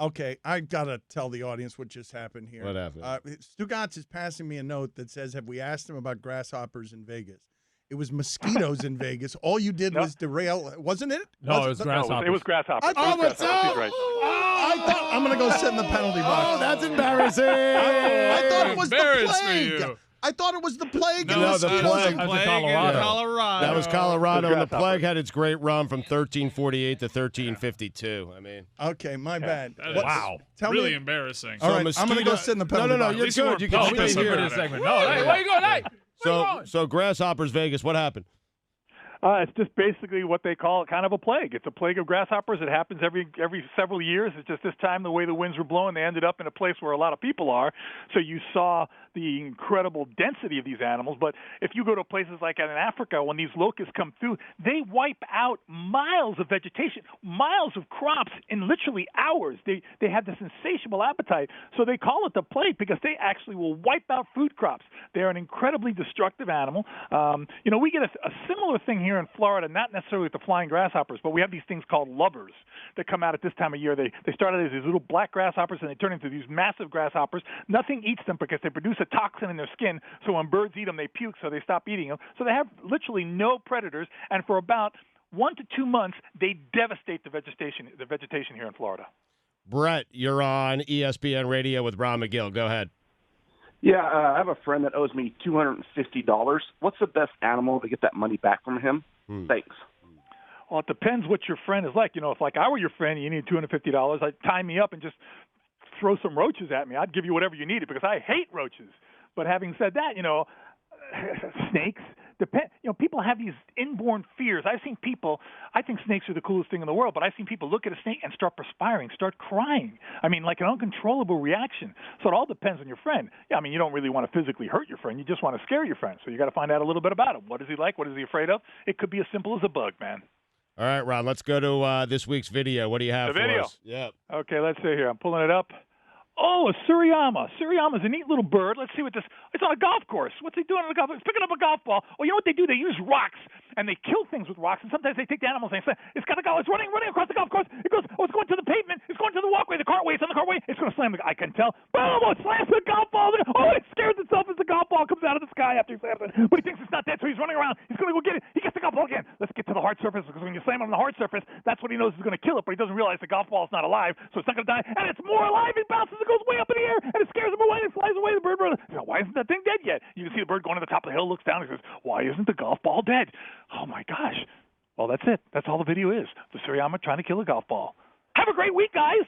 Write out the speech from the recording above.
Okay, I gotta tell the audience what just happened here. What happened? Stugatz is passing me a note that says, "Have we asked him about grasshoppers in Vegas?" It was mosquitoes in Vegas. All you did was derail, wasn't it? No, it was grasshoppers. It was grasshoppers. What's up? He's right. I thought I'm gonna go sit in the penalty box. Oh, that's embarrassing. I thought it was the Embarrassed plague. for you. I thought it was the plague. No, the plague. That's in Plague in Colorado. Colorado. That was Colorado, and the Grasshoppers. plague had its great run from 1348 to 1352. I mean, Okay, my bad. That is Wow. Tell really me. embarrassing. All right, I'm gonna go sit in the penalty No, box. you're least you good. weren't You No, can we stay just here. for this segment. No, hey, where you going? Hey, where you going? So grasshoppers, Vegas. What happened? It's just basically what they call kind of a plague. It's a plague of grasshoppers. It happens every several years. It's just this time the way the winds were blowing, they ended up in a place where a lot of people are. So you saw the incredible density of these animals. But if you go to places like in Africa, when these locusts come through, they wipe out miles of vegetation, miles of crops in literally hours. They have this insatiable appetite. So they call it the plague because they actually will wipe out food crops. They're an incredibly destructive animal. We get a similar thing here in Florida, not necessarily with the flying grasshoppers, but we have these things called lubbers that come out at this time of year. They started as these little black grasshoppers, and they turn into these massive grasshoppers. Nothing eats them because they produce a toxin in their skin, so when birds eat them, they puke, so they stop eating them. So they have literally no predators, and for about 1 to 2 months, they devastate the vegetation here in Florida. Brett, you're on ESPN Radio with Ron Magill. Go ahead. Yeah, I have a friend that owes me $250. What's the best animal to get that money back from him? Thanks. Well, it depends what your friend is like. If like I were your friend and you need $250, I'd tie me up and just throw some roaches at me. I'd give you whatever you needed because I hate roaches. But having said that, snakes depend. People have these inborn fears. I've seen people. I think snakes are the coolest thing in the world, but I've seen people look at a snake and start perspiring, start crying. I mean, like an uncontrollable reaction. So it all depends on your friend. Yeah, I mean, you don't really want to physically hurt your friend. You just want to scare your friend. So you got to find out a little bit about him. What is he like? What is he afraid of? It could be as simple as a bug, man. All right, Ron, let's go to this week's video. What do you have The for video? us? Yep. Okay, let's see here. I'm pulling it up. Oh, a Seriema. Seriema is a neat little bird. Let's see what this. It's on a golf course. What's he doing on a golf course? He's picking up a golf ball. Well, you know what they do? They use rocks and they kill things with rocks. And sometimes they take the animals and they say, it's got to go. It's running across the golf course. It goes. Oh, it's going to the pavement. It's going to the walkway. The cartway. It's on the cartway. It's going to slam. I can tell. Boom! Oh, it slams the golf ball. Oh, it scares itself as the golf ball comes out of the sky after he slams it. But he thinks it's not dead, so he's running around. He's going to go get it. He gets the golf ball again. Let's get to the hard surface because when you slam it on the hard surface, that's what he knows is going to kill it. But he doesn't realize the golf ball is not alive, so it's not going to die. And it's more alive. It bounces. It goes way up in the air. And it scares him away and flies away. The bird, why isn't that thing dead yet? You can see the bird going to the top of the hill, looks down, and says, why isn't the golf ball dead? Oh, my gosh. Well, that's it. That's all the video is. The Seriema trying to kill a golf ball. Have a great week, guys.